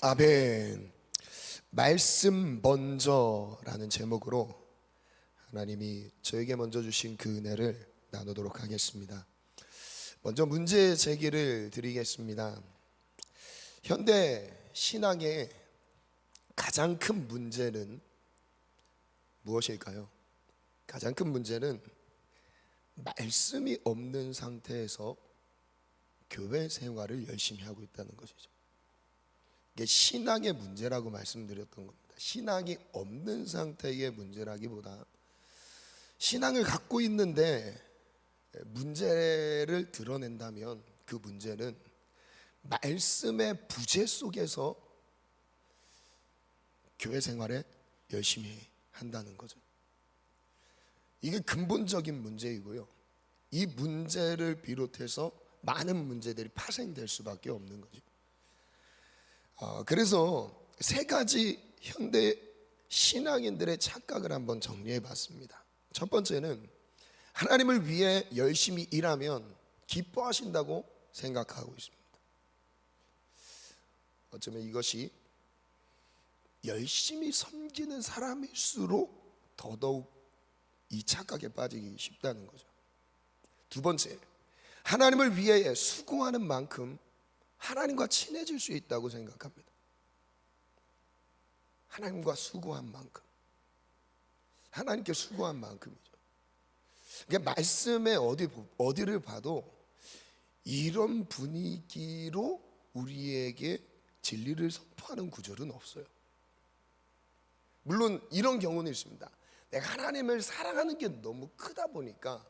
아멘. 말씀 먼저라는 제목으로 하나님이 저에게 먼저 주신 그 은혜를 나누도록 하겠습니다. 먼저 문제 제기를 드리겠습니다. 현대 신앙의 가장 큰 문제는 무엇일까요? 가장 큰 문제는 말씀이 없는 상태에서 교회 생활을 열심히 하고 있다는 것이죠. 이게 신앙의 문제라고 말씀드렸던 겁니다. 신앙이 없는 상태의 문제라기보다 신앙을 갖고 있는데 문제를 드러낸다면 그 문제는 말씀의 부재 속에서 교회 생활에 열심히 한다는 거죠. 이게 근본적인 문제이고요. 이 문제를 비롯해서 많은 문제들이 파생될 수밖에 없는 거죠. 그래서 세 가지 현대 신앙인들의 착각을 한번 정리해 봤습니다. 첫 번째는 하나님을 위해 열심히 일하면 기뻐하신다고 생각하고 있습니다. 어쩌면 이것이 열심히 섬기는 사람일수록 더더욱 이 착각에 빠지기 쉽다는 거죠. 두 번째, 하나님을 위해 수고하는 만큼 하나님과 친해질 수 있다고 생각합니다. 하나님과 수고한 만큼, 하나님께 수고한 만큼이죠. 그러니까 말씀의 어디를 봐도 이런 분위기로 우리에게 진리를 선포하는 구절은 없어요. 물론 이런 경우는 있습니다. 내가 하나님을 사랑하는 게 너무 크다 보니까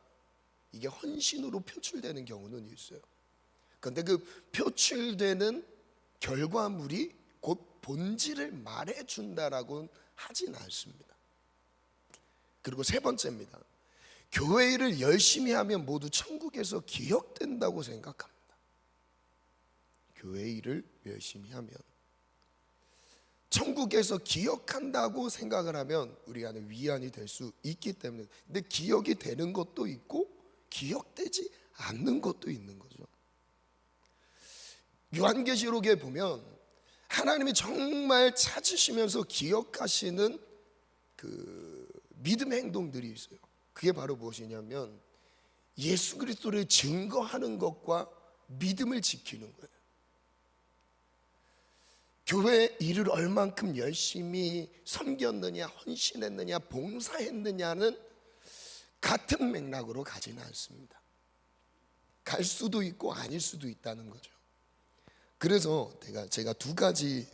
이게 헌신으로 표출되는 경우는 있어요. 그런데 그 표출되는 결과물이 곧 본질을 말해준다라고는 하진 않습니다. 그리고 세 번째입니다. 교회 일을 열심히 하면 모두 천국에서 기억된다고 생각합니다. 교회 일을 열심히 하면 천국에서 기억한다고 생각을 하면 우리 안에 위안이 될 수 있기 때문에. 근데 기억이 되는 것도 있고 기억되지 않는 것도 있는 거죠. 요한계시록에 보면 하나님이 정말 찾으시면서 기억하시는 그 믿음의 행동들이 있어요. 그게 바로 무엇이냐면 예수 그리스도를 증거하는 것과 믿음을 지키는 거예요. 교회 일을 얼만큼 열심히 섬겼느냐, 헌신했느냐, 봉사했느냐는 같은 맥락으로 가지는 않습니다. 갈 수도 있고 아닐 수도 있다는 거죠. 그래서 제가 두 가지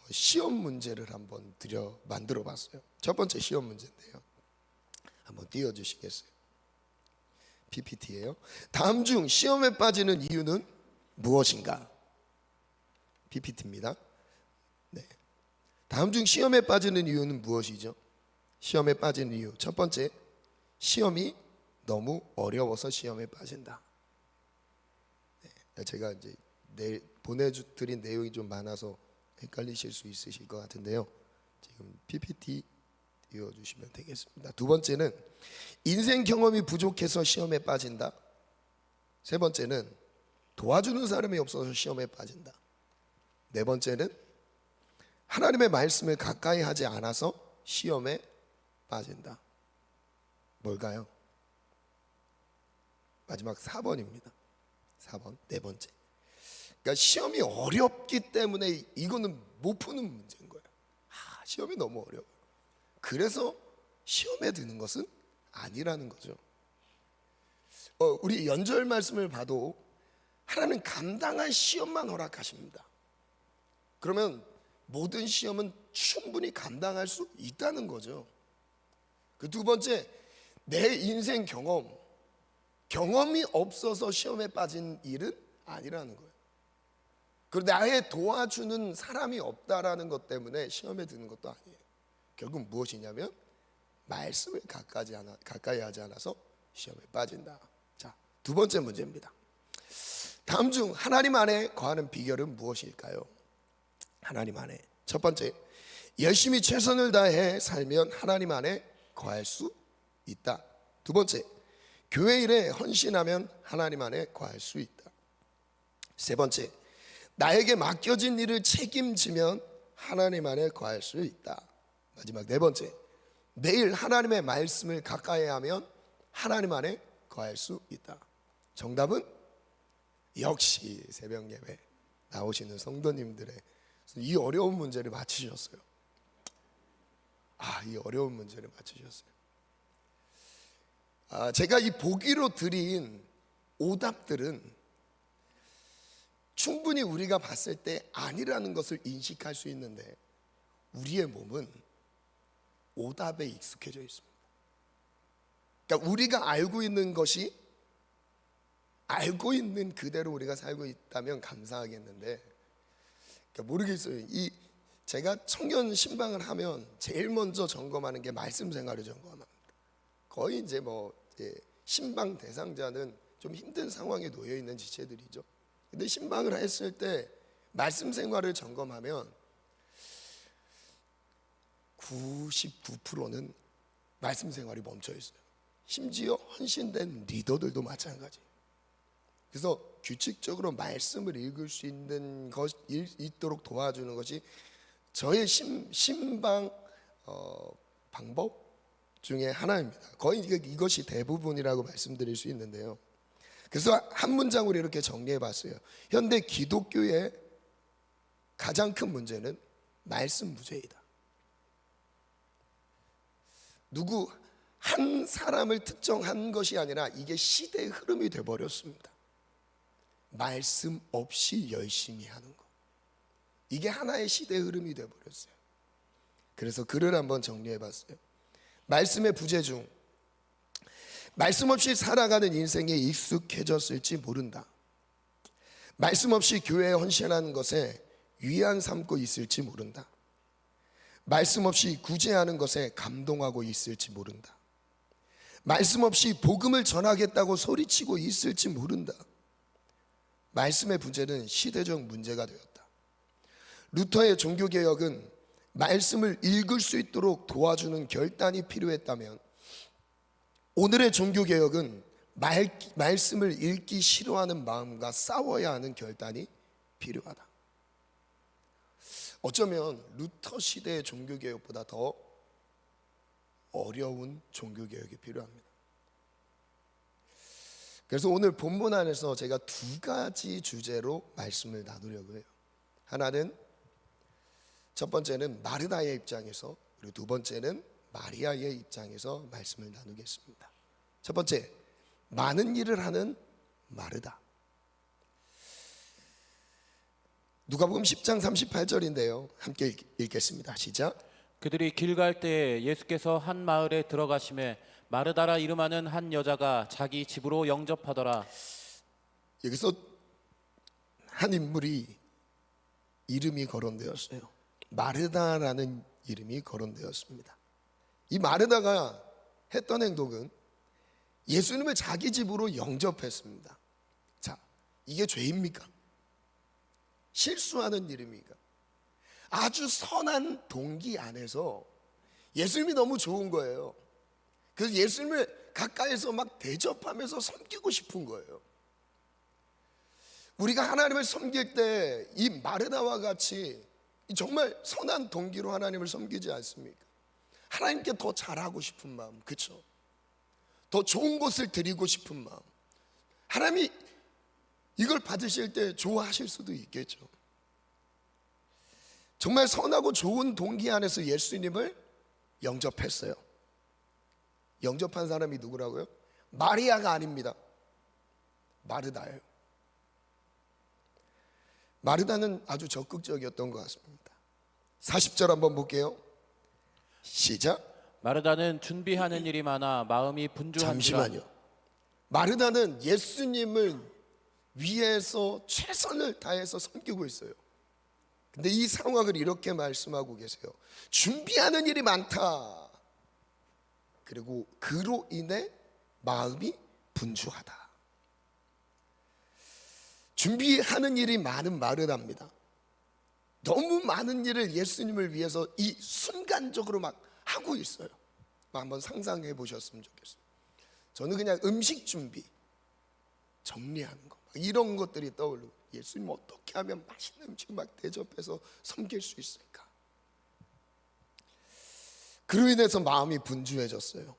시험 문제를 한번 만들어 봤어요. 첫 번째 시험 문제인데요. 한번 띄워주시겠어요? PPT예요. 다음 중 시험에 빠지는 이유는 무엇인가? PPT입니다. 네. 다음 중 시험에 빠지는 이유는 무엇이죠? 시험에 빠지는 이유. 첫 번째, 시험이 너무 어려워서 시험에 빠진다. 네. 제가 이제 보내드린 내용이 좀 많아서 헷갈리실 수 있으실 것 같은데요. 지금 PPT 띄워주시면 되겠습니다. 두 번째는 인생 경험이 부족해서 시험에 빠진다. 세 번째는 도와주는 사람이 없어서 시험에 빠진다. 네 번째는 하나님의 말씀을 가까이 하지 않아서 시험에 빠진다. 뭘까요? 마지막 4번입니다. 4번, 네 번째. 그러니까 시험이 어렵기 때문에 이거는 못 푸는 문제인 거예요. 시험이 너무 어려워요. 그래서 시험에 드는 것은 아니라는 거죠. 우리 연절 말씀을 봐도 하나님은 감당할 시험만 허락하십니다. 그러면 모든 시험은 충분히 감당할 수 있다는 거죠. 그 두 번째, 내 인생 경험이 없어서 시험에 빠진 일은 아니라는 거예요. 그런데 아예 도와주는 사람이 없다라는 것 때문에 시험에 드는 것도 아니에요. 결국 무엇이냐면 말씀을 가까이 하지 않아서 시험에 빠진다. 자, 두 번째 문제입니다. 다음 중 하나님 안에 거하는 비결은 무엇일까요? 하나님 안에. 첫 번째, 열심히 최선을 다해 살면 하나님 안에 거할 수 있다. 두 번째, 교회 일에 헌신하면 하나님 안에 거할 수 있다. 세 번째, 나에게 맡겨진 일을 책임지면 하나님 안에 거할 수 있다. 마지막 네 번째, 매일 하나님의 말씀을 가까이 하면 하나님 안에 거할 수 있다. 정답은 역시 새벽 예배 나오시는 성도님들의 이 어려운 문제를 맞히셨어요. 이 어려운 문제를 맞히셨어요. 제가 이 보기로 드린 오답들은 충분히 우리가 봤을 때 아니라는 것을 인식할 수 있는데 우리의 몸은 오답에 익숙해져 있습니다. 그러니까 우리가 알고 있는 것이 알고 있는 그대로 우리가 살고 있다면 감사하겠는데, 그러니까 모르겠어요. 제가 청년 신방을 하면 제일 먼저 점검하는 게 말씀 생활을 점검합니다. 거의 이제 신방 대상자는 좀 힘든 상황에 놓여 있는 지체들이죠. 근데 신방을 했을 때 말씀 생활을 점검하면 99%는 말씀 생활이 멈춰 있어요. 심지어 헌신된 리더들도 마찬가지예요. 그래서 규칙적으로 말씀을 읽을 수 있는 것 있도록 도와주는 것이 저의 신방 방법 중에 하나입니다. 거의 이것이 대부분이라고 말씀드릴 수 있는데요. 그래서 한 문장으로 이렇게 정리해 봤어요. 현대 기독교의 가장 큰 문제는 말씀 부재이다. 누구 한 사람을 특정한 것이 아니라 이게 시대의 흐름이 되어버렸습니다. 말씀 없이 열심히 하는 것, 이게 하나의 시대의 흐름이 되어버렸어요. 그래서 글을 한번 정리해 봤어요. 말씀의 부재 중 말씀 없이 살아가는 인생에 익숙해졌을지 모른다. 말씀 없이 교회에 헌신하는 것에 위안 삼고 있을지 모른다. 말씀 없이 구제하는 것에 감동하고 있을지 모른다. 말씀 없이 복음을 전하겠다고 소리치고 있을지 모른다. 말씀의 부재는 시대적 문제가 되었다. 루터의 종교개혁은 말씀을 읽을 수 있도록 도와주는 결단이 필요했다면 오늘의 종교개혁은 말씀을 읽기 싫어하는 마음과 싸워야 하는 결단이 필요하다. 어쩌면 루터 시대의 종교개혁보다 더 어려운 종교개혁이 필요합니다. 그래서 오늘 본문 안에서 제가 두 가지 주제로 말씀을 나누려고 해요. 하나는 첫 번째는 마르다의 입장에서, 그리고 두 번째는 마리아의 입장에서 말씀을 나누겠습니다. 첫 번째, 많은 일을 하는 마르다. 누가복음 10장 38절인데요. 함께 읽겠습니다. 시작. 그들이 길 갈 때에 예수께서 한 마을에 들어가심에 마르다라 이름하는 한 여자가 자기 집으로 영접하더라. 여기서 한 인물이 이름이 거론되었어요. 마르다라는 이름이 거론되었습니다. 이 마르다가 했던 행동은 예수님을 자기 집으로 영접했습니다. 자, 이게 죄입니까? 실수하는 일입니까? 아주 선한 동기 안에서 예수님이 너무 좋은 거예요. 그래서 예수님을 가까이서 막 대접하면서 섬기고 싶은 거예요. 우리가 하나님을 섬길 때 이 마르다와 같이 정말 선한 동기로 하나님을 섬기지 않습니까? 하나님께 더 잘하고 싶은 마음, 그렇죠? 더 좋은 것을 드리고 싶은 마음, 하나님이 이걸 받으실 때 좋아하실 수도 있겠죠. 정말 선하고 좋은 동기 안에서 예수님을 영접했어요. 영접한 사람이 누구라고요? 마리아가 아닙니다. 마르다예요. 마르다는 아주 적극적이었던 것 같습니다. 40절 한번 볼게요. 시작. 마르다는 준비하는 일이 많아 마음이 분주한지라. 잠시만요. 마르다는 예수님을 위해서 최선을 다해서 섬기고 있어요. 근데 이 상황을 이렇게 말씀하고 계세요. 준비하는 일이 많다. 그리고 그로 인해 마음이 분주하다. 준비하는 일이 많은 마르다입니다. 너무 많은 일을 예수님을 위해서 이 순간적으로 막 하고 있어요. 한번 상상해 보셨으면 좋겠어요. 저는 그냥 음식 준비, 정리하는 거, 이런 것들이 떠오르고, 예수님 어떻게 하면 맛있는 음식 막 대접해서 섬길 수 있을까? 그로 인해서 마음이 분주해졌어요.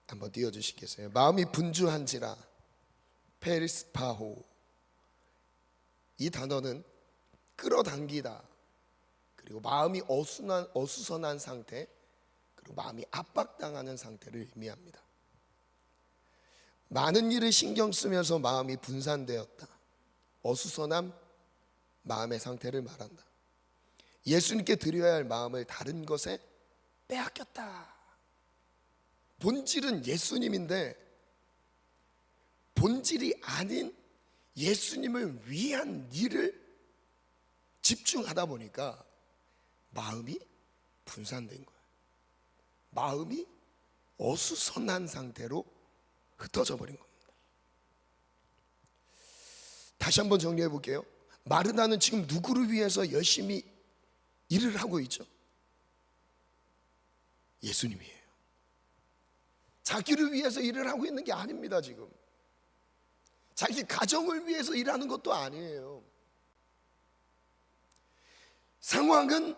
한번 띄워주시겠어요? 마음이 분주한지라. 페리스파호, 이 단어는 끌어당기다, 그리고 마음이 어수선한 상태, 그리고 마음이 압박당하는 상태를 의미합니다. 많은 일을 신경 쓰면서 마음이 분산되었다, 어수선한 마음의 상태를 말한다. 예수님께 드려야 할 마음을 다른 것에 빼앗겼다. 본질은 예수님인데 본질이 아닌 예수님을 위한 일을 집중하다 보니까 마음이 분산된 거예요. 마음이 어수선한 상태로 흩어져 버린 겁니다. 다시 한번 정리해 볼게요. 마르다는 지금 누구를 위해서 열심히 일을 하고 있죠? 예수님이에요. 자기를 위해서 일을 하고 있는 게 아닙니다. 지금 자기 가정을 위해서 일하는 것도 아니에요. 상황은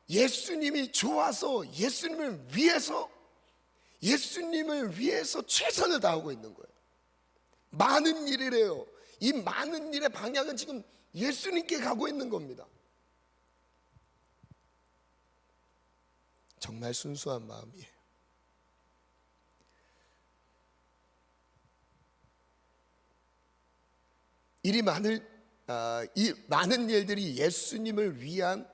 예수님이 좋아서 예수님을 위해서 최선을 다하고 있는 거예요. 많은 일이래요. 이 많은 일의 방향은 지금 예수님께 가고 있는 겁니다. 정말 순수한 마음이에요. 이 많은 일들이 예수님을 위한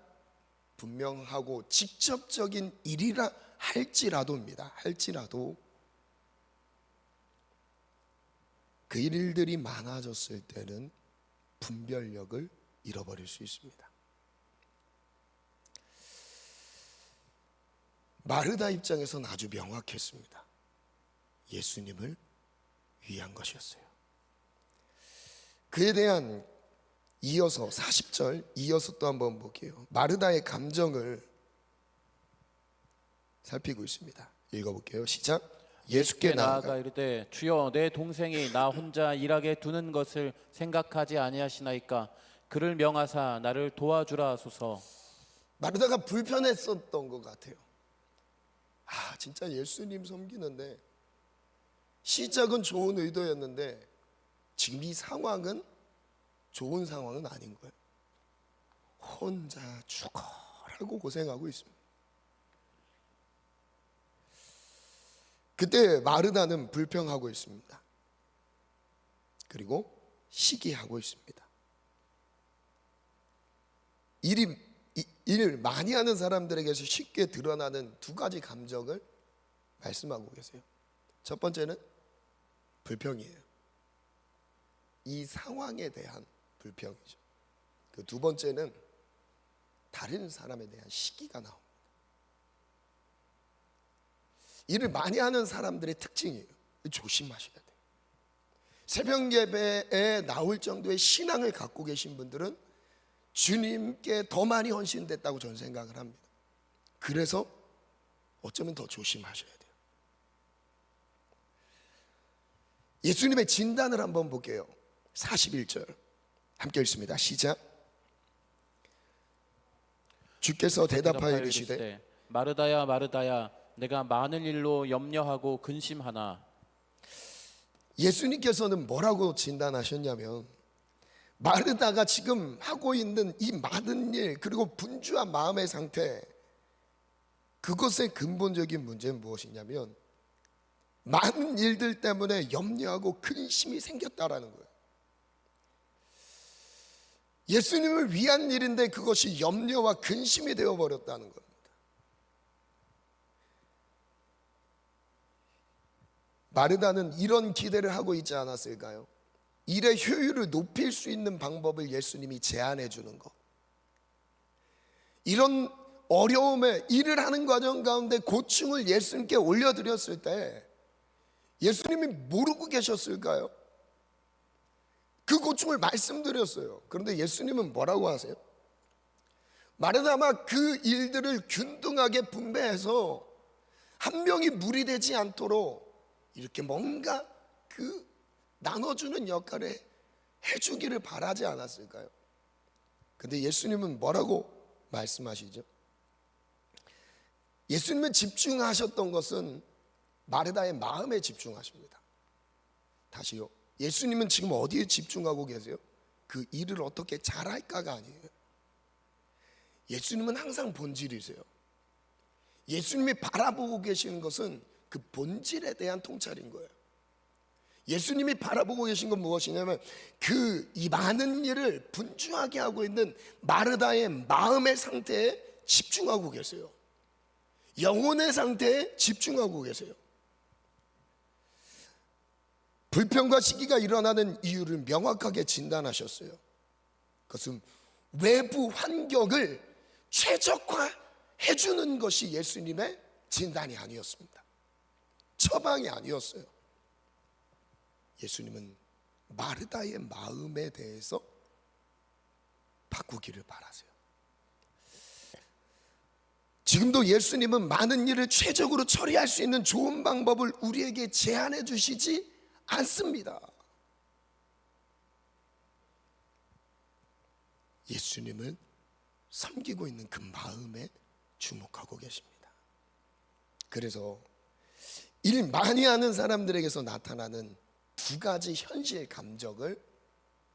분명하고 직접적인 일이라 할지라도 그 일들이 많아졌을 때는 분별력을 잃어버릴 수 있습니다. 마르다 입장에서는 아주 명확했습니다. 예수님을 위한 것이었어요. 그에 대한 이어서 40절 이어서 또 한번 볼게요. 마르다의 감정을 살피고 있습니다. 읽어볼게요. 시작. 예수께 나아가 이르되 주여 내 동생이 나 혼자 일하게 두는 것을 생각하지 아니하시나이까 그를 명하사 나를 도와주라 하소서. 마르다가 불편했었던 것 같아요. 진짜 예수님 섬기는데 시작은 좋은 의도였는데 지금 이 상황은 좋은 상황은 아닌 거예요. 혼자 죽어라고 고생하고 있습니다. 그때 마르다는 불평하고 있습니다. 그리고 시기하고 있습니다. 일 많이 하는 사람들에게서 쉽게 드러나는 두 가지 감정을 말씀하고 계세요. 첫 번째는 불평이에요. 이 상황에 대한 불평이죠. 그 두 번째는 다른 사람에 대한 시기가 나옵니다. 일을 많이 하는 사람들의 특징이에요. 조심하셔야 돼요. 새벽 예배에 나올 정도의 신앙을 갖고 계신 분들은 주님께 더 많이 헌신됐다고 저는 생각을 합니다. 그래서 어쩌면 더 조심하셔야 돼요. 예수님의 진단을 한번 볼게요. 41절 함께 읽습니다. 시작. 주께서 대답하여 이르시되 마르다야 마르다야 내가 많은 일로 염려하고 근심하나. 예수님께서는 뭐라고 진단하셨냐면 마르다가 지금 하고 있는 이 많은 일 그리고 분주한 마음의 상태, 그것의 근본적인 문제는 무엇이냐면 많은 일들 때문에 염려하고 근심이 생겼다라는 거예요. 예수님을 위한 일인데 그것이 염려와 근심이 되어버렸다는 겁니다. 마르다는 이런 기대를 하고 있지 않았을까요? 일의 효율을 높일 수 있는 방법을 예수님이 제안해 주는 것. 이런 어려움에 일을 하는 과정 가운데 고충을 예수님께 올려드렸을 때 예수님이 모르고 계셨을까요? 그 고충을 말씀드렸어요. 그런데 예수님은 뭐라고 하세요? 마르다마 그 일들을 균등하게 분배해서 한 명이 무리되지 않도록 이렇게 뭔가 그 나눠주는 역할에 해주기를 바라지 않았을까요? 근데 예수님은 뭐라고 말씀하시죠? 예수님은 집중하셨던 것은 마르다의 마음에 집중하십니다. 다시요. 예수님은 지금 어디에 집중하고 계세요? 그 일을 어떻게 잘할까가 아니에요. 예수님은 항상 본질이세요. 예수님이 바라보고 계시는 것은 그 본질에 대한 통찰인 거예요. 예수님이 바라보고 계신 건 무엇이냐면 이 많은 일을 분주하게 하고 있는 마르다의 마음의 상태에 집중하고 계세요. 영혼의 상태에 집중하고 계세요. 불평과 시기가 일어나는 이유를 명확하게 진단하셨어요. 그것은 외부 환경을 최적화해주는 것이 예수님의 진단이 아니었습니다. 처방이 아니었어요. 예수님은 마르다의 마음에 대해서 바꾸기를 바라세요. 지금도 예수님은 많은 일을 최적으로 처리할 수 있는 좋은 방법을 우리에게 제안해 주시지 않습니다. 예수님을 섬기고 있는 그 마음에 주목하고 계십니다. 그래서 일 많이 하는 사람들에게서 나타나는 두 가지 현실 감정을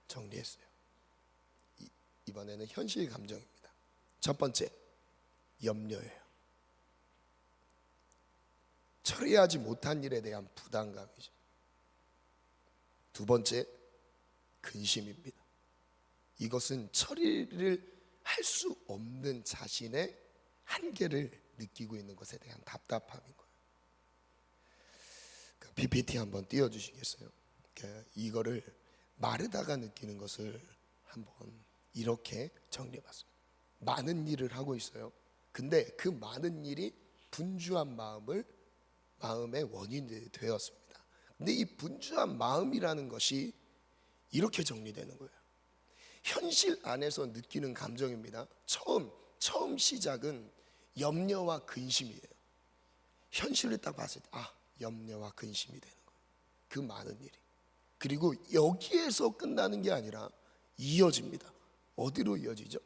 정리했어요. 이번에는 현실 감정입니다. 첫 번째, 염려예요. 처리하지 못한 일에 대한 부담감이죠. 두 번째, 근심입니다. 이것은 처리를 할 수 없는 자신의 한계를 느끼고 있는 것에 대한 답답함인 거예요. PPT 한번 띄워주시겠어요? 이거를 마르다가 느끼는 것을 한번 이렇게 정리해봤어요. 많은 일을 하고 있어요. 근데 그 많은 일이 분주한 마음의 원인이 되었습니다. 근데 이 분주한 마음이라는 것이 이렇게 정리되는 거예요. 현실 안에서 느끼는 감정입니다. 처음 시작은 염려와 근심이에요. 현실을 딱 봤을 때 염려와 근심이 되는 거예요. 그 많은 일이. 그리고 여기에서 끝나는 게 아니라 이어집니다. 어디로 이어지죠?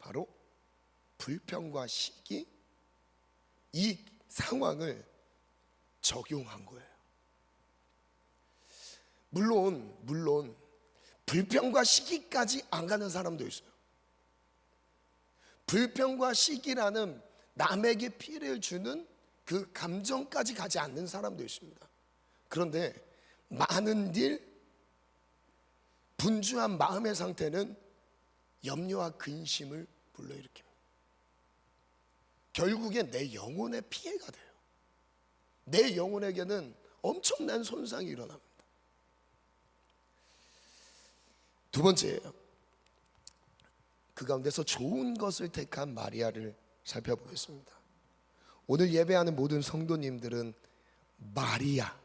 바로 불평과 시기, 이 상황을 적용한 거예요. 물론 불평과 시기까지 안 가는 사람도 있어요. 불평과 시기라는 남에게 피해를 주는 그 감정까지 가지 않는 사람도 있습니다. 그런데 많은 일, 분주한 마음의 상태는 염려와 근심을 불러일으킵니다. 결국에 내 영혼에 피해가 돼요. 내 영혼에게는 엄청난 손상이 일어납니다. 두 번째예요. 그 가운데서 좋은 것을 택한 마리아를 살펴보겠습니다. 오늘 예배하는 모든 성도님들은 마리아,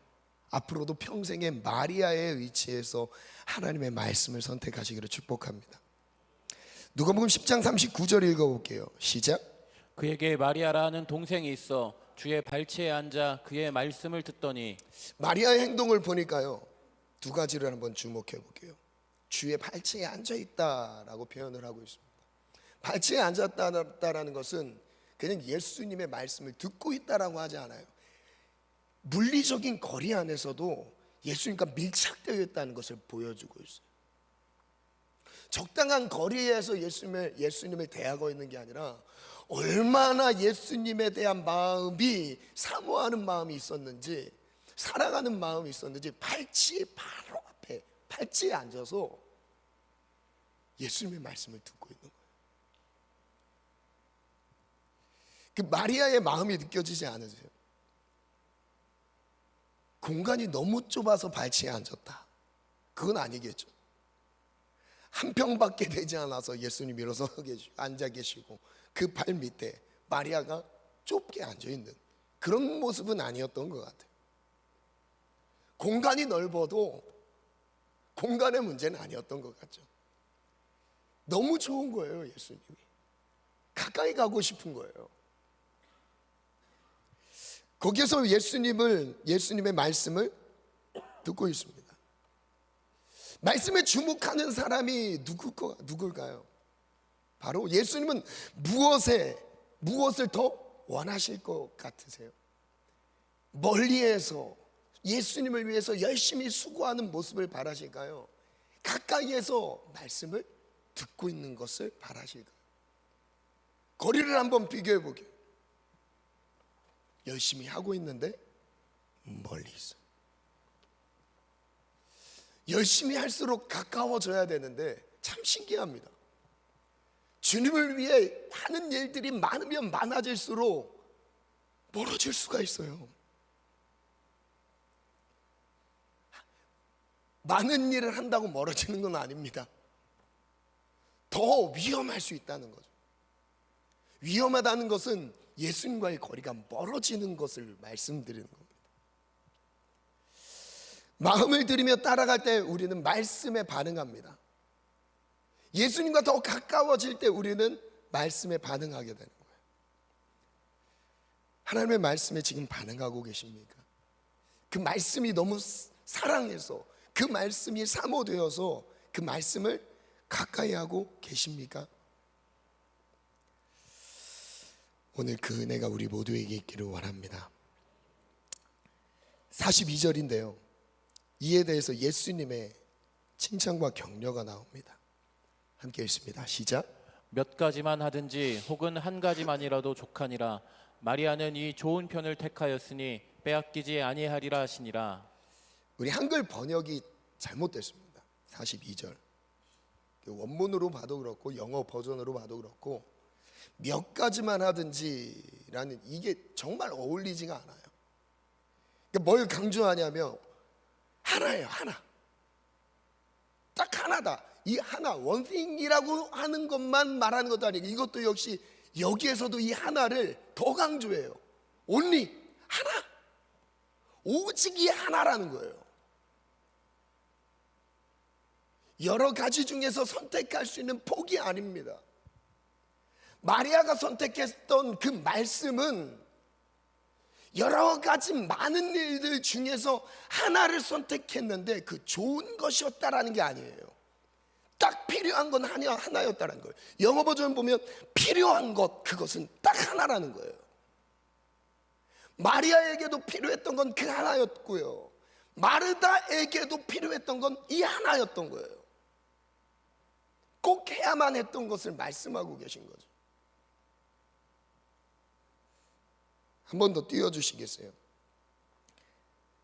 앞으로도 평생에 마리아의 위치에서 하나님의 말씀을 선택하시기를 축복합니다. 누가복음 10장 39절 읽어볼게요. 시작. 그에게 마리아라는 동생이 있어 주의 발치에 앉아 그의 말씀을 듣더니. 마리아의 행동을 보니까요, 두 가지를 한번 주목해 볼게요. 주의 발치에 앉아있다라고 표현을 하고 있습니다. 발치에 앉았다라는 것은 그냥 예수님의 말씀을 듣고 있다라고 하지 않아요. 물리적인 거리 안에서도 예수님과 밀착되어 있다는 것을 보여주고 있어요. 적당한 거리에서 예수님을 대하고 있는 게 아니라 얼마나 예수님에 대한 마음이, 사모하는 마음이 있었는지, 사랑하는 마음이 있었는지 발치의 바로 앞에 발치에 앉아서 예수님의 말씀을 듣고 있는 거예요. 그 마리아의 마음이 느껴지지 않으세요? 공간이 너무 좁아서 발치에 앉았다. 그건 아니겠죠. 한 평밖에 되지 않아서 예수님이 일어서 앉아 계시고 그 발 밑에 마리아가 좁게 앉아 있는 그런 모습은 아니었던 것 같아요. 공간이 넓어도 공간의 문제는 아니었던 것 같죠. 너무 좋은 거예요, 예수님이. 가까이 가고 싶은 거예요. 거기에서 예수님의 말씀을 듣고 있습니다. 말씀에 주목하는 사람이 누굴까요? 바로 예수님은 무엇을 더 원하실 것 같으세요? 멀리에서 예수님을 위해서 열심히 수고하는 모습을 바라실까요? 가까이에서 말씀을 듣고 있는 것을 바라실까요? 거리를 한번 비교해 보게요. 열심히 하고 있는데 멀리 있어요. 열심히 할수록 가까워져야 되는데 참 신기합니다. 주님을 위해 하는 일들이 많으면 많아질수록 멀어질 수가 있어요. 많은 일을 한다고 멀어지는 건 아닙니다. 더 위험할 수 있다는 거죠. 위험하다는 것은 예수님과의 거리가 멀어지는 것을 말씀드리는 겁니다. 마음을 들이며 따라갈 때 우리는 말씀에 반응합니다. 예수님과 더 가까워질 때 우리는 말씀에 반응하게 되는 거예요. 하나님의 말씀에 지금 반응하고 계십니까? 그 말씀이 너무 사랑해서, 그 말씀이 사모되어서 그 말씀을 가까이 하고 계십니까? 오늘 그 은혜가 우리 모두에게 있기를 원합니다. 42절인데요, 이에 대해서 예수님의 칭찬과 격려가 나옵니다. 함께 읽습니다. 시작. 몇 가지만 하든지 혹은 한 가지만이라도 족하니라. 마리아는 이 좋은 편을 택하였으니 빼앗기지 아니하리라 하시니라. 우리 한글 번역이 잘못됐습니다. 42절 원문으로 봐도 그렇고 영어 버전으로 봐도 그렇고 몇 가지만 하든지라는 이게 정말 어울리지가 않아요. 그러니까 뭘 강조하냐면 하나예요. 하나. 딱 하나다. 이 하나, 원띵이라고 하는 것만 말하는 것도 아니고 이것도 역시 여기에서도 이 하나를 더 강조해요. only 하나. 오직 이 하나라는 거예요. 여러 가지 중에서 선택할 수 있는 폭이 아닙니다. 마리아가 선택했던 그 말씀은 여러 가지 많은 일들 중에서 하나를 선택했는데 그 좋은 것이었다라는 게 아니에요. 딱 필요한 건 하나였다는 거예요. 영어 버전 보면 필요한 것, 그것은 딱 하나라는 거예요. 마리아에게도 필요했던 건 그 하나였고요, 마르다에게도 필요했던 건 이 하나였던 거예요. 꼭 해야만 했던 것을 말씀하고 계신 거죠. 한 번 더 띄워주시겠어요?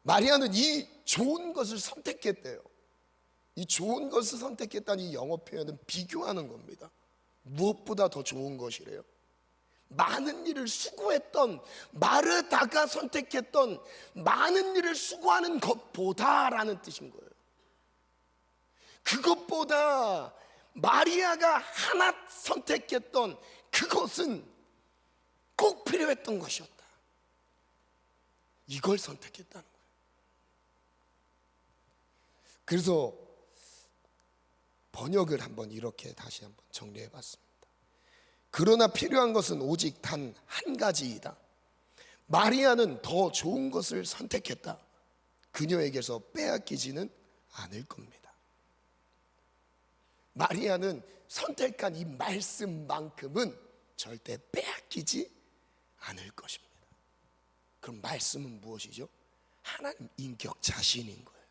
마리아는 이 좋은 것을 선택했대요. 이 좋은 것을 선택했다는 이 영어 표현은 비교하는 겁니다. 무엇보다 더 좋은 것이래요. 많은 일을 수고했던 마르다가 선택했던 많은 일을 수고하는 것보다라는 뜻인 거예요. 그것보다 마리아가 하나 선택했던 그것은 꼭 필요했던 것이었다. 이걸 선택했다는 거예요. 그래서 번역을 한번 이렇게 다시 한번 정리해 봤습니다. 그러나 필요한 것은 오직 단 한 가지이다. 마리아는 더 좋은 것을 선택했다. 그녀에게서 빼앗기지는 않을 겁니다. 마리아는 선택한 이 말씀만큼은 절대 빼앗기지 않을 것입니다. 그럼 말씀은 무엇이죠? 하나님 인격 자신인 거예요.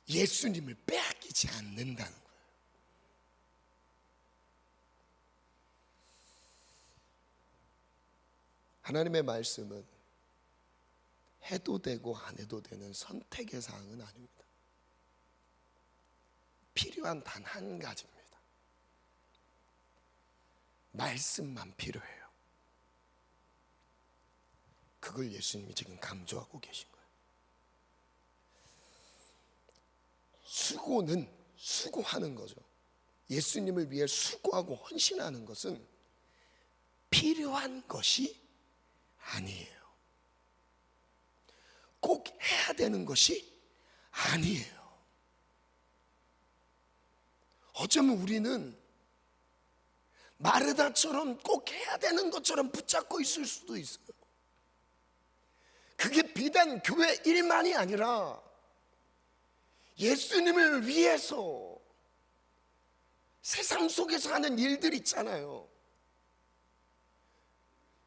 예수님을 빼앗기지 않는다는 거예요. 하나님의 말씀은 해도 되고 안 해도 되는 선택의 사항은 아닙니다. 필요한 단 한 가지입니다. 말씀만 필요해요. 그걸 예수님이 지금 강조하고 계신 거예요. 수고는 수고하는 거죠. 예수님을 위해 수고하고 헌신하는 것은 필요한 것이 아니에요. 꼭 해야 되는 것이 아니에요. 어쩌면 우리는 마르다처럼 꼭 해야 되는 것처럼 붙잡고 있을 수도 있어요. 그게 비단 교회 일만이 아니라 예수님을 위해서 세상 속에서 하는 일들 있잖아요.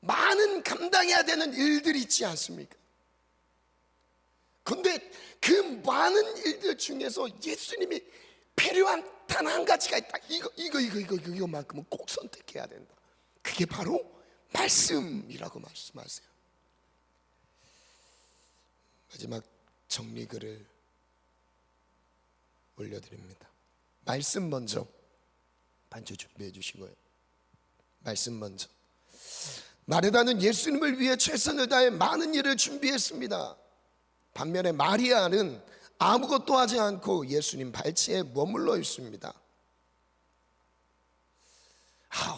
많은 감당해야 되는 일들이 있지 않습니까? 그런데 그 많은 일들 중에서 예수님이 필요한 단 한 가지가 있다. 이거만큼은 꼭 선택해야 된다. 그게 바로 말씀이라고 말씀하세요. 마지막 정리글을 올려드립니다. 말씀 먼저. 반주 준비해 주시고요. 말씀 먼저. 마르다는 예수님을 위해 최선을 다해 많은 일을 준비했습니다. 반면에 마리아는 아무것도 하지 않고 예수님 발치에 머물러 있습니다.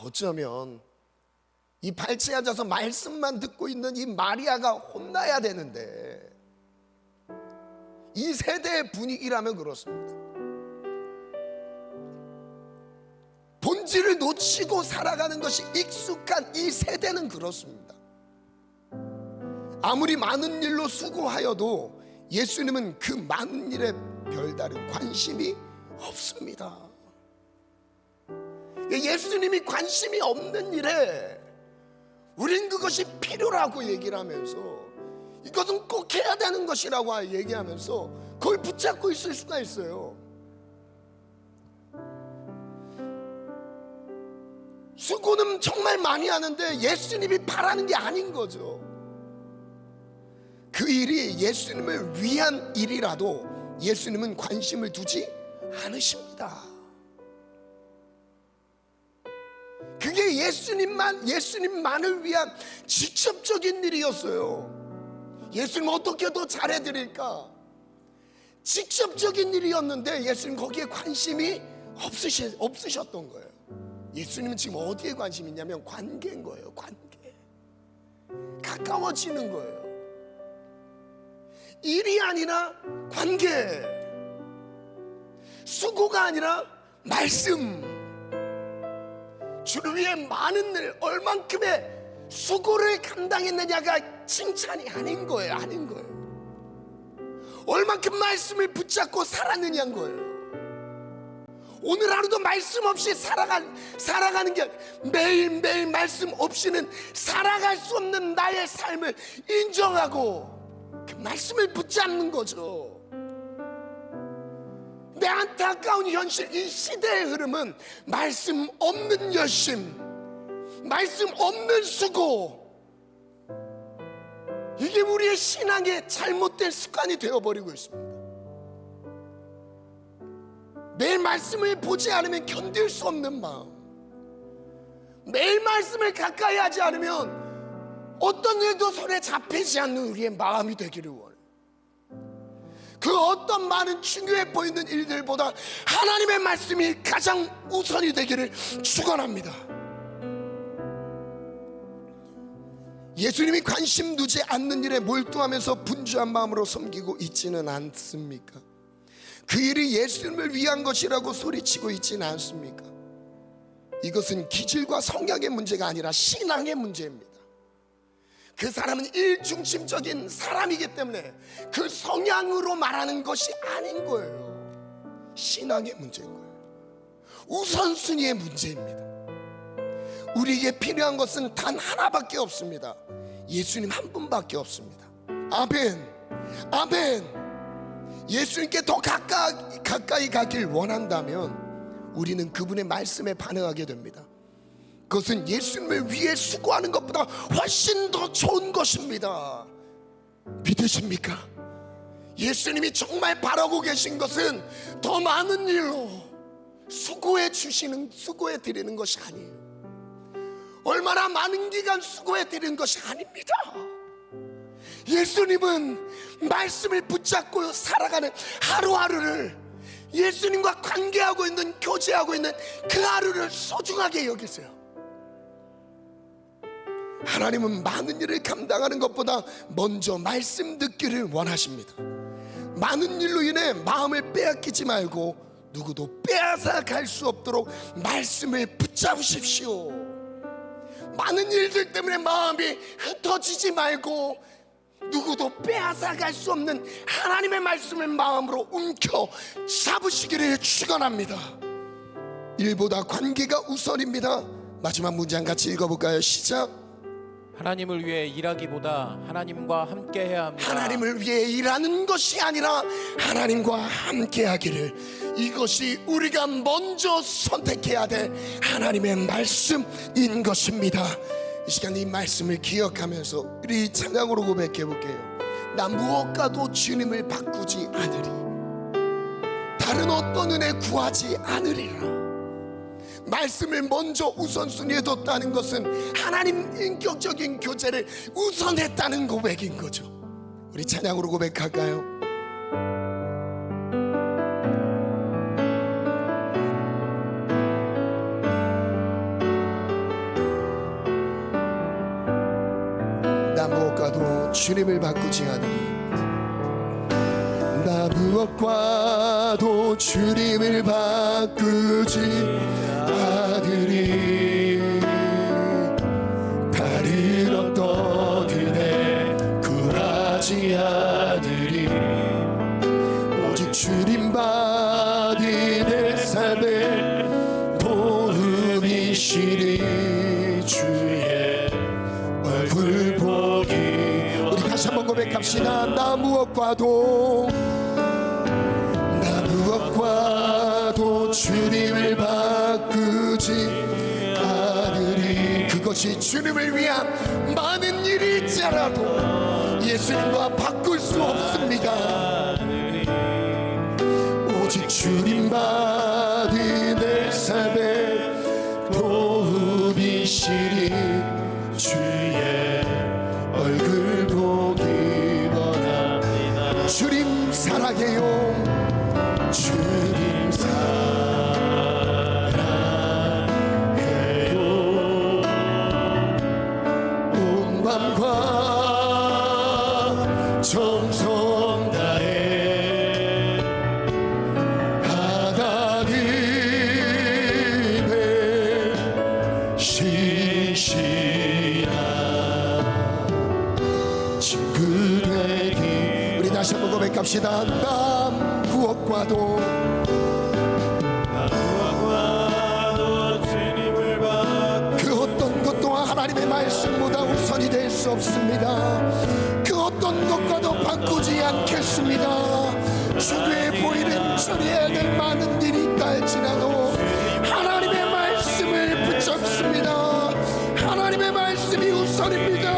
어쩌면 이 발치에 앉아서 말씀만 듣고 있는 이 마리아가 혼나야 되는데, 이 세대의 분위기라면 그렇습니다. 본질을 놓치고 살아가는 것이 익숙한 이 세대는 그렇습니다. 아무리 많은 일로 수고하여도 예수님은 그 많은 일에 별다른 관심이 없습니다. 예수님이 관심이 없는 일에 우린 그것이 필요라고 얘기를 하면서, 이것은 꼭 해야 되는 것이라고 얘기하면서 그걸 붙잡고 있을 수가 있어요. 수고는 정말 많이 하는데 예수님이 바라는 게 아닌 거죠. 그 일이 예수님을 위한 일이라도 예수님은 관심을 두지 않으십니다. 그게 예수님만을 위한 직접적인 일이었어요. 예수님 어떻게 더 잘해드릴까? 직접적인 일이었는데 예수님 거기에 관심이 없으셨던 거예요. 예수님은 지금 어디에 관심이 있냐면 관계인 거예요. 관계. 가까워지는 거예요. 일이 아니라 관계. 수고가 아니라 말씀. 주를 위해 많은 일, 얼만큼의 수고를 감당했느냐가 칭찬이 아닌 거예요. 아닌 거예요. 얼만큼 말씀을 붙잡고 살았느냐인 거예요. 오늘 하루도 말씀 없이 살아가는 게, 매일매일 말씀 없이는 살아갈 수 없는 나의 삶을 인정하고 그 말씀을 붙잡는 거죠. 내 안타까운 현실, 이 시대의 흐름은 말씀 없는 열심, 말씀 없는 수고, 이게 우리의 신앙의 잘못된 습관이 되어버리고 있습니다. 매일 말씀을 보지 않으면 견딜 수 없는 마음, 매일 말씀을 가까이 하지 않으면 어떤 일도 손에 잡히지 않는 우리의 마음이 되기를 원해요. 그 어떤 많은 중요해 보이는 일들보다 하나님의 말씀이 가장 우선이 되기를 축원합니다. 예수님이 관심 두지 않는 일에 몰두하면서 분주한 마음으로 섬기고 있지는 않습니까? 그 일이 예수님을 위한 것이라고 소리치고 있지는 않습니까? 이것은 기질과 성향의 문제가 아니라 신앙의 문제입니다. 그 사람은 일중심적인 사람이기 때문에 그 성향으로 말하는 것이 아닌 거예요. 신앙의 문제인 거예요. 우선순위의 문제입니다. 우리에게 필요한 것은 단 하나밖에 없습니다. 예수님 한 분밖에 없습니다. 아멘. 아멘. 예수님께 더 가까이 가길 원한다면 우리는 그분의 말씀에 반응하게 됩니다. 그것은 예수님을 위해 수고하는 것보다 훨씬 더 좋은 것입니다. 믿으십니까? 예수님이 정말 바라고 계신 것은 더 많은 일로 수고해 드리는 것이 아니에요. 얼마나 많은 기간 수고해 드리는 것이 아닙니다. 예수님은 말씀을 붙잡고 살아가는 하루하루를, 예수님과 관계하고 있는, 교제하고 있는 그 하루를 소중하게 여기세요. 하나님은 많은 일을 감당하는 것보다 먼저 말씀 듣기를 원하십니다. 많은 일로 인해 마음을 빼앗기지 말고 누구도 빼앗아 갈 수 없도록 말씀을 붙잡으십시오. 많은 일들 때문에 마음이 흩어지지 말고 누구도 빼앗아갈 수 없는 하나님의 말씀을 마음으로 움켜 잡으시기를 축원합니다. 일보다 관계가 우선입니다. 마지막 문장 같이 읽어볼까요? 시작. 하나님을 위해 일하기보다 하나님과 함께 해야 합니다. 하나님을 위해 일하는 것이 아니라 하나님과 함께 하기를, 이것이 우리가 먼저 선택해야 될 하나님의 말씀인 것입니다. 이 시간 이 말씀을 기억하면서 우리 찬양으로 고백해 볼게요. 나 무엇과도 주님을 바꾸지 않으리, 다른 어떤 은혜 구하지 않으리라. 말씀을 먼저 우선순위에 뒀다는 것은 하나님 인격적인 교제를 우선했다는 고백인 거죠. 우리 찬양으로 고백할까요? 나 무엇과도 주님을 바꾸지 않으리, 나 무엇과도 주님을 바꾸지 않으리, 다른 어떤 은혜 구하지 않으리, 오직 주님만이 내 삶의 도움이시니 주의 얼굴 보기. 우리 다시 한번 고백합시다. 나 무엇과도 주님을 바꾸지 않으리. 그것이 주님을 위한 많은 일일지라도 예수님과 바꿀 수 없습니다. 오직 주님만이 내 삶의 도움이시니 주의 얼굴 보기 원합니다. 주님 사랑해요. 주님 사랑해요. 온 맘과 정성 다해 하나님의 신실한 친구 되기. 우리 다시 한번 고백합시다. 나 무엇과도 주님을 바꾸지, 그 어떤 것 또한 하나님의 말씀보다 우선이 될 수 없습니다. 그 어떤 것과도 바꾸지 않겠습니다. 주위에 보이는 처리해야 될 많은 일이 있다 할지라도 하나님의 말씀을 붙잡습니다. 하나님의 말씀이 우선입니다.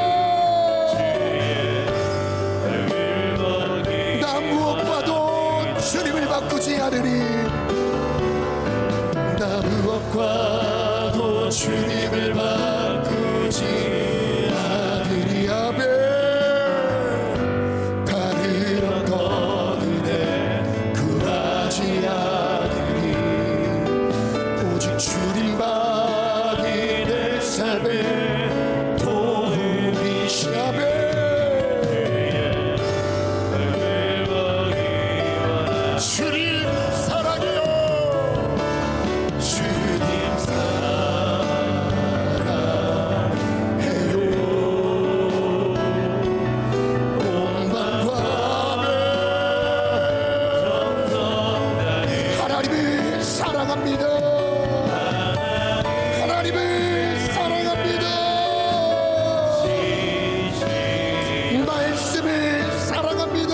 나 무엇과도 주님을 바꾸지 않으리, 나 무엇과도 주님을 바꾸지 않으리. 아멘. 다른 어떤 은혜 구하지 않으리, 오직 주님만이 내 삶의 도움이시라며. 주님 사랑해요. 주님 사랑해요. 온 맘과 하나님을 사랑합니다. 하나님을 사랑합니다. 말씀을 사랑합니다.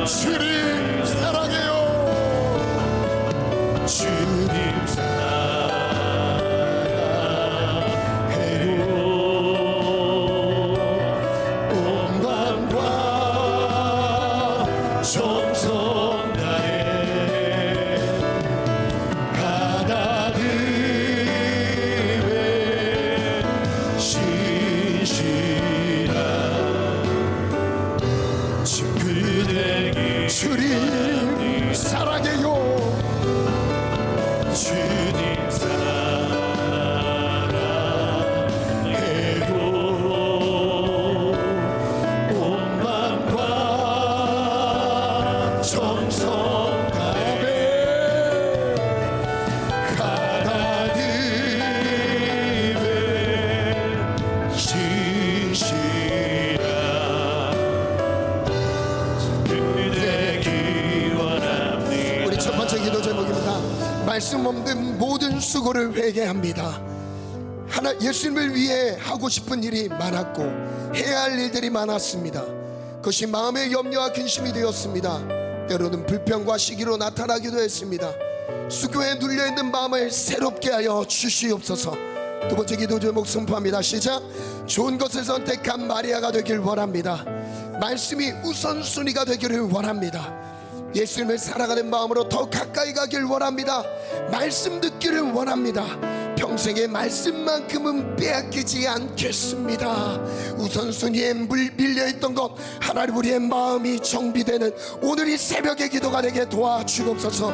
주님 사랑해요. 주님 사랑해요. 온 맘과 정성 다해 하나님의 신실한 친구 되기. 주님 사랑해요. 주님 번째 기도 제목입니다. 말씀 없는 모든 수고를 회개합니다. 예수님을 위해 하고 싶은 일이 많았고 해야 할 일들이 많았습니다. 그것이 마음의 염려와 근심이 되었습니다. 때로는 불평과 시기로 나타나기도 했습니다. 수고에 눌려있는 마음을 새롭게 하여 주시옵소서. 두 번째 기도 제목 선포합니다. 시작. 좋은 것을 선택한 마리아가 되길 원합니다. 말씀이 우선순위가 되기를 원합니다. 예수님을 사랑하는 마음으로 더 가까이 가길 원합니다. 말씀 듣기를 원합니다. 평생의 말씀만큼은 빼앗기지 않겠습니다. 우선순위에 밀려있던 것 하나님, 우리의 마음이 정비되는 오늘 이 새벽의 기도가 되게 도와주옵소서.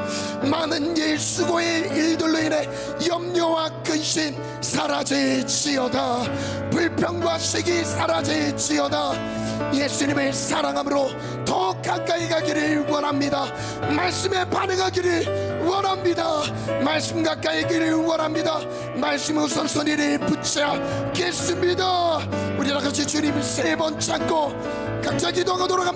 많은 일, 수고의 일들로 인해 염려와 근심 사라질지어다. 불평과 시기 사라질지어다. 예수님을 사랑함으로 더 가까이 가기를 원합니다. 말씀에 반응하기를 원합니다. 말씀 가까이 가기를 원합니다. 말씀 우선순위를 붙잡겠습니다. 우리 다 같이 주님 세 번 찾고 각자 기도하도록 합니다.